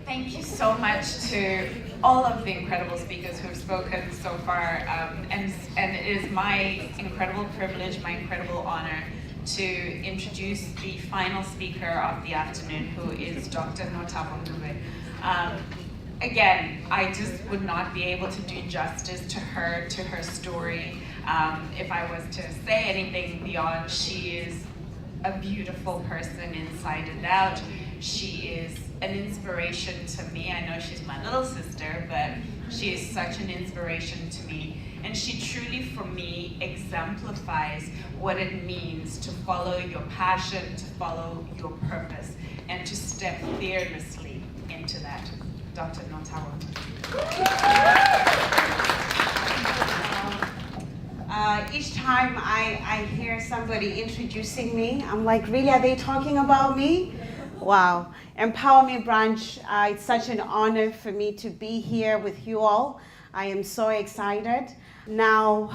Thank you so much to all of the incredible speakers who have spoken so far, and it is my incredible privilege, my incredible honor to introduce the final speaker of the afternoon, who is Dr. Nothabo Ncube. Again, I just would not be able to do justice to her story, if I was to say anything beyond she is a beautiful person inside and out. She is an inspiration to me. I know she's my little sister, but she is such an inspiration to me. And she truly, for me, exemplifies what it means to follow your passion, to follow your purpose, and to step fearlessly into that. Dr. Nothabo. Each time I hear somebody introducing me, I'm like, really, are they talking about me? Wow. Empower Me branch, it's such an honor for me to be here with you all. I am so excited. Now,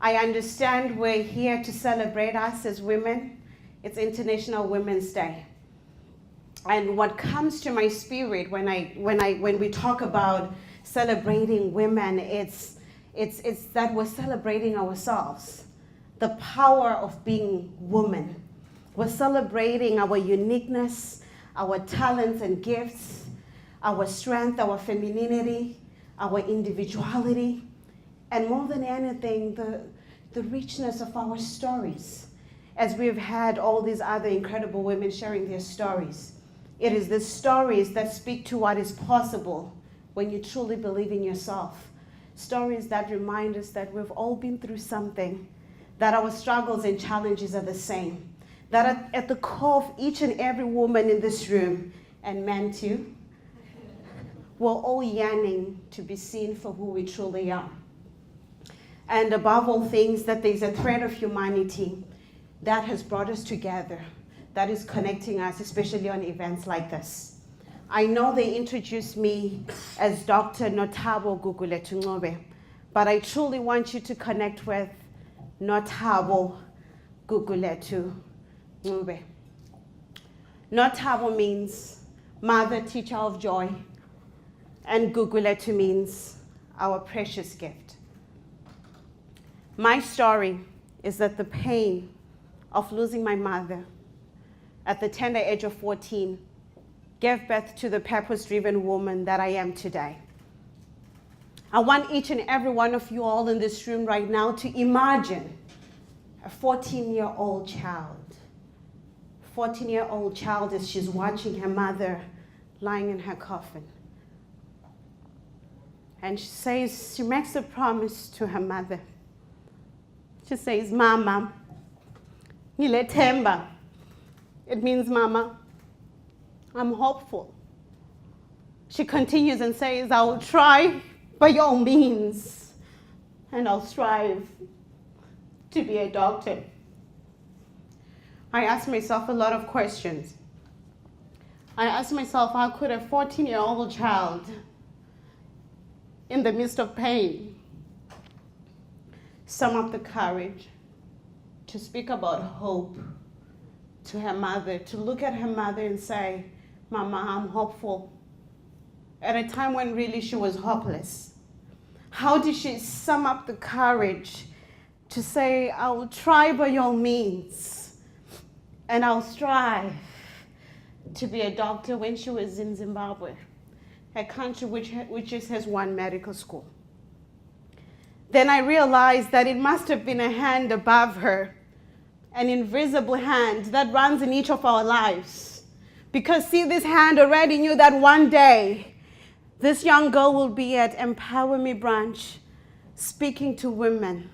I understand we're here to celebrate us as women. It's International Women's Day. And what comes to my spirit when we talk about celebrating women, it's that we're celebrating ourselves, the power of being woman. We're celebrating our uniqueness, our talents and gifts, our strength, our femininity, our individuality, and more than anything, the richness of our stories. As we've had all these other incredible women sharing their stories, it is the stories that speak to what is possible when you truly believe in yourself. Stories that remind us that we've all been through something, that our struggles and challenges are the same, that at the core of each and every woman in this room, and men too, we're all yearning to be seen for who we truly are. And above all things, that there's a thread of humanity that has brought us together, that is connecting us, especially on events like this. I know they introduced me as Dr. Nothabo Ncube, but I truly want you to connect with Nothabo Ncube. Nothabo means mother, teacher of joy, and Guguletu means our precious gift. My story is that the pain of losing my mother at the tender age of 14 gave birth to the purpose-driven woman that I am today. I want each and every one of you all in this room right now to imagine a 14-year-old child. 14-year-old child as she's watching her mother lying in her coffin. And she makes a promise to her mother. She says, Mama, Ngiletemba. It means, Mama, I'm hopeful. She continues and says, I will try by all means, and I'll strive to be a doctor. I asked myself a lot of questions. I asked myself, how could a 14-year-old child, in the midst of pain, sum up the courage to speak about hope to her mother, to look at her mother and say, Mama, I'm hopeful, at a time when really she was hopeless? How did she sum up the courage to say, I will try by all means, and I'll strive to be a doctor, when she was in Zimbabwe, a country which just has one medical school? Then I realized that it must have been a hand above her, an invisible hand that runs in each of our lives. Because see, this hand already knew that one day, this young girl will be at Empower Me branch, speaking to women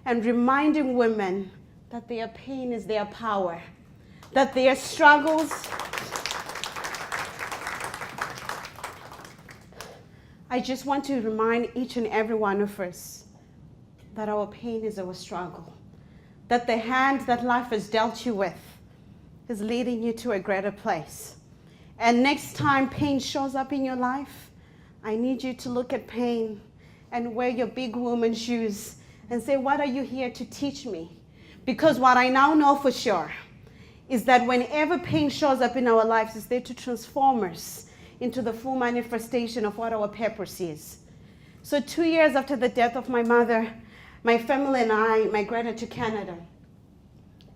and reminding women that their pain is their power, that their struggles, I just want to remind each and every one of us that our pain is our struggle, that the hand that life has dealt you with is leading you to a greater place. And next time pain shows up in your life, I need you to look at pain and wear your big woman shoes and say, what are you here to teach me? Because what I now know for sure is that whenever pain shows up in our lives, it's there to transform us into the full manifestation of what our purpose is. So 2 years after the death of my mother, my family and I migrated to Canada.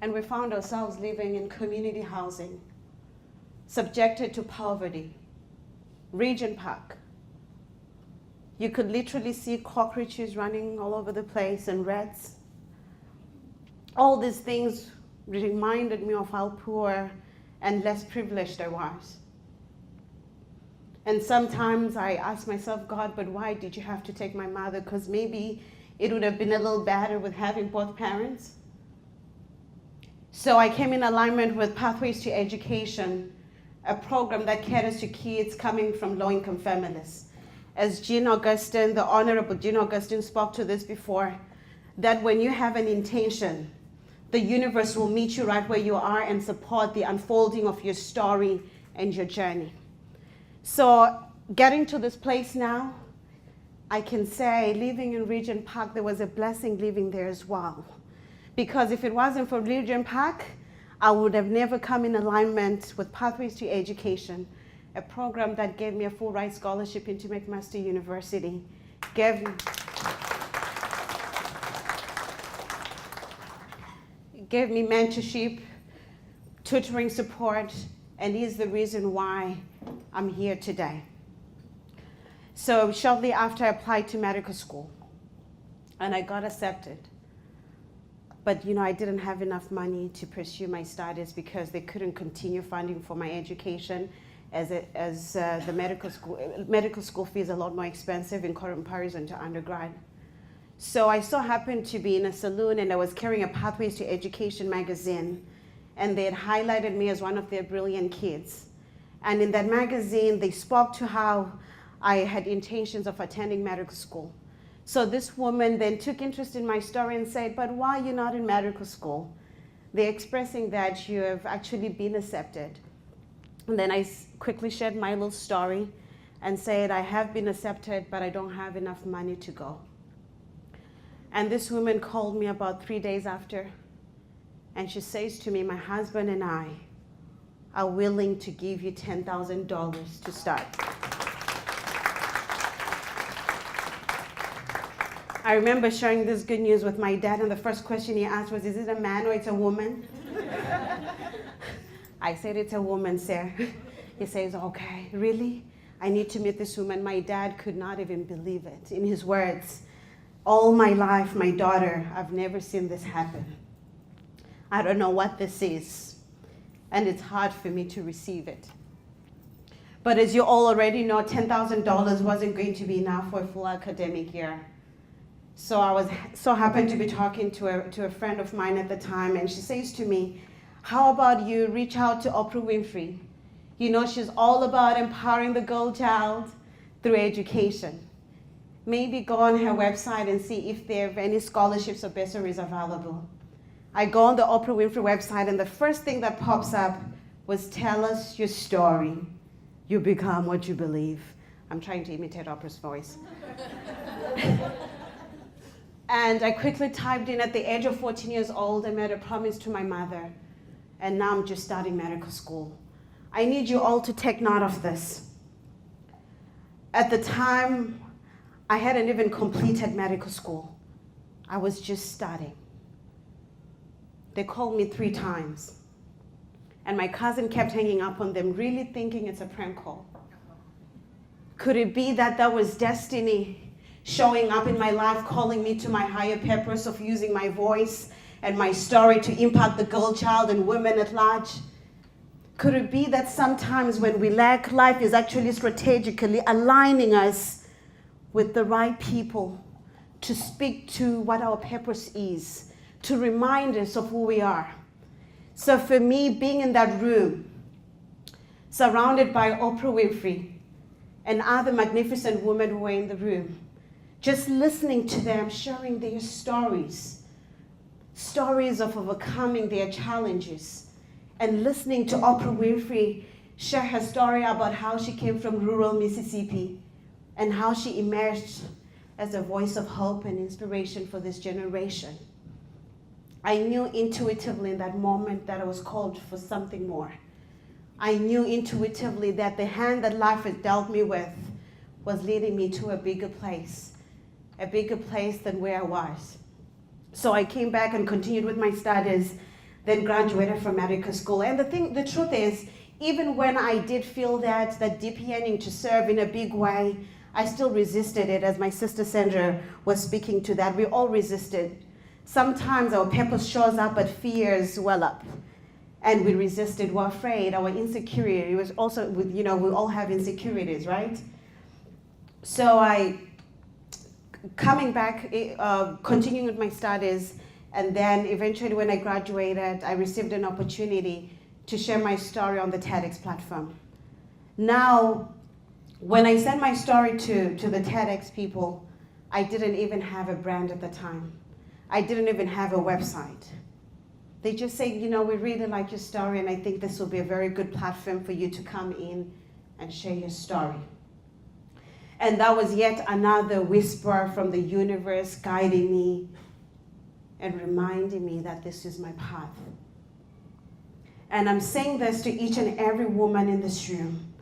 And we found ourselves living in community housing, subjected to poverty. Regent Park. You could literally see cockroaches running all over the place and rats. All these things reminded me of how poor and less privileged I was. And sometimes I ask myself, God, but why did you have to take my mother? Because maybe it would have been a little better with having both parents. So I came in alignment with Pathways to Education, a program that caters to kids coming from low-income families. As Jean Augustine, the Honorable Jean Augustine spoke to this before, that when you have an intention, the universe will meet you right where you are and support the unfolding of your story and your journey. So getting to this place now, I can say living in Regent Park, there was a blessing living there as well. Because if it wasn't for Regent Park, I would have never come in alignment with Pathways to Education, a program that gave me a full ride scholarship into McMaster University, gave me mentorship, tutoring support, and is the reason why I'm here today. So shortly after, I applied to medical school, and I got accepted. But I didn't have enough money to pursue my studies because they couldn't continue funding for my education, as the medical school fee is a lot more expensive in comparison to undergrad. So I so happened to be in a saloon, and I was carrying a Pathways to Education magazine, and they had highlighted me as one of their brilliant kids. And in that magazine, they spoke to how I had intentions of attending medical school. So this woman then took interest in my story and said, but why are you not in medical school? They're expressing that you have actually been accepted. And then I quickly shared my little story and said, I have been accepted, but I don't have enough money to go. And this woman called me about 3 days after, and she says to me, my husband and I are willing to give you $10,000 to start. I remember sharing this good news with my dad, and the first question he asked was, is it a man or it's a woman? I said, it's a woman, sir. He says, okay, really? I need to meet this woman. My dad could not even believe it. In his words, all my life, my daughter, I've never seen this happen. I don't know what this is, and it's hard for me to receive it. But as you all already know, $10,000 wasn't going to be enough for a full academic year. So I was so happened to be talking to a friend of mine at the time, and she says to me, how about you reach out to Oprah Winfrey? She's all about empowering the girl child through education. Maybe go on her website and see if there are any scholarships or bursaries available. I go on the Oprah Winfrey website, and the first thing that pops up was, tell us your story. You become what you believe. I'm trying to imitate Oprah's voice. And I quickly typed in, at the age of 14 years old, I made a promise to my mother, and now I'm just starting medical school. I need you all to take note of this. At the time, I hadn't even completed medical school. I was just starting. They called me 3 times. And my cousin kept hanging up on them, really thinking it's a prank call. Could it be that that was destiny showing up in my life, calling me to my higher purpose of using my voice and my story to impact the girl child and women at large? Could it be that sometimes when we lack, life is actually strategically aligning us with the right people to speak to what our purpose is, to remind us of who we are? So for me, being in that room, surrounded by Oprah Winfrey and other magnificent women who were in the room, just listening to them, sharing their stories of overcoming their challenges, and listening to Oprah Winfrey share her story about how she came from rural Mississippi and how she emerged as a voice of hope and inspiration for this generation. I knew intuitively in that moment that I was called for something more. I knew intuitively that the hand that life had dealt me with was leading me to a bigger place than where I was. So I came back and continued with my studies, then graduated from medical school. And the truth is, even when I did feel that deep yearning to serve in a big way, I still resisted it, as my sister Sandra was speaking to that. We all resisted. Sometimes our purpose shows up, but fears well up. And we resisted, we're afraid, our insecurity. It was also, we all have insecurities, right? So coming back, continuing with my studies, and then eventually when I graduated, I received an opportunity to share my story on the TEDx platform. Now, when I sent my story to the TEDx people, I didn't even have a brand at the time. I didn't even have a website. They just say, we really like your story, and I think this will be a very good platform for you to come in and share your story. And that was yet another whisper from the universe guiding me and reminding me that this is my path. And I'm saying this to each and every woman in this room,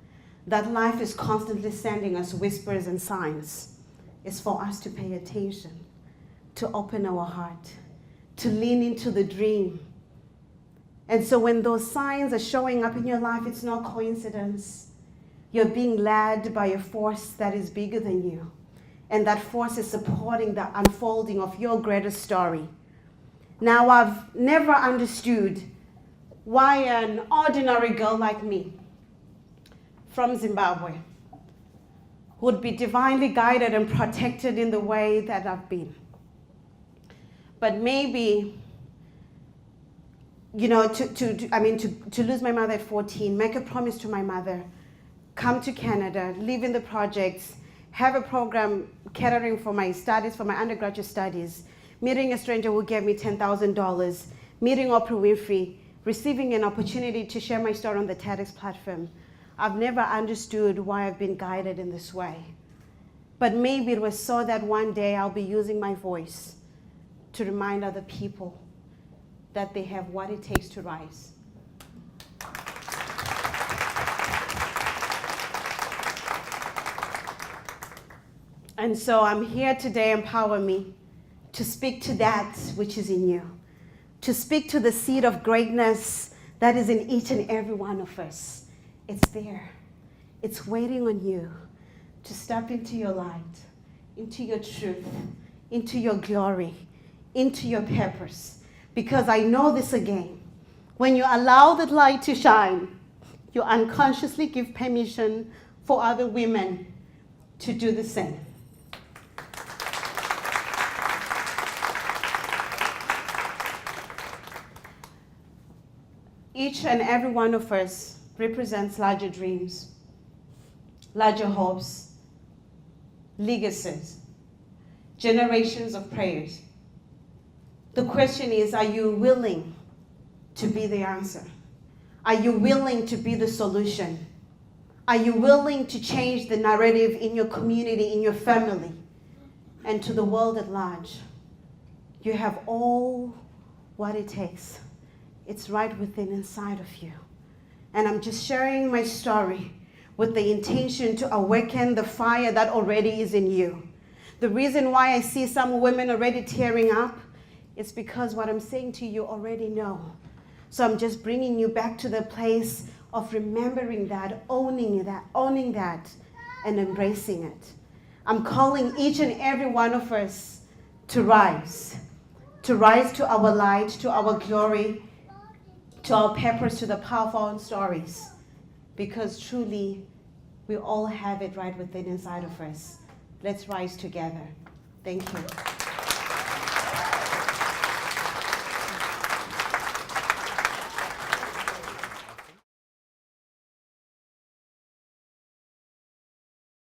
that life is constantly sending us whispers and signs. It's for us to pay attention, to open our heart, to lean into the dream. And so when those signs are showing up in your life, it's no coincidence. You're being led by a force that is bigger than you. And that force is supporting the unfolding of your greater story. Now, I've never understood why an ordinary girl like me from Zimbabwe would be divinely guided and protected in the way that I've been. But maybe, to lose my mother at 14, make a promise to my mother, come to Canada, live in the projects, have a program catering for my studies, for my undergraduate studies, meeting a stranger who gave me $10,000, meeting Oprah Winfrey, receiving an opportunity to share my story on the TEDx platform. I've never understood why I've been guided in this way. But maybe it was so that one day I'll be using my voice to remind other people that they have what it takes to rise. And so I'm here today, empower me to speak to that which is in you, to speak to the seed of greatness that is in each and every one of us. It's there. It's waiting on you to step into your light, into your truth, into your glory, into your purpose. Because I know this again. When you allow that light to shine, you unconsciously give permission for other women to do the same. Each and every one of us represents larger dreams, larger hopes, legacies, generations of prayers. The question is, are you willing to be the answer? Are you willing to be the solution? Are you willing to change the narrative in your community, in your family, and to the world at large? You have all what it takes. It's right within inside of you. And I'm just sharing my story with the intention to awaken the fire that already is in you. The reason why I see some women already tearing up is because what I'm saying to you already know. So I'm just bringing you back to the place of remembering that, owning that, and embracing it. I'm calling each and every one of us to rise to our light, to our glory, to our purpose, to the power of our own stories. Because truly, we all have it right within inside of us. Let's rise together. Thank you.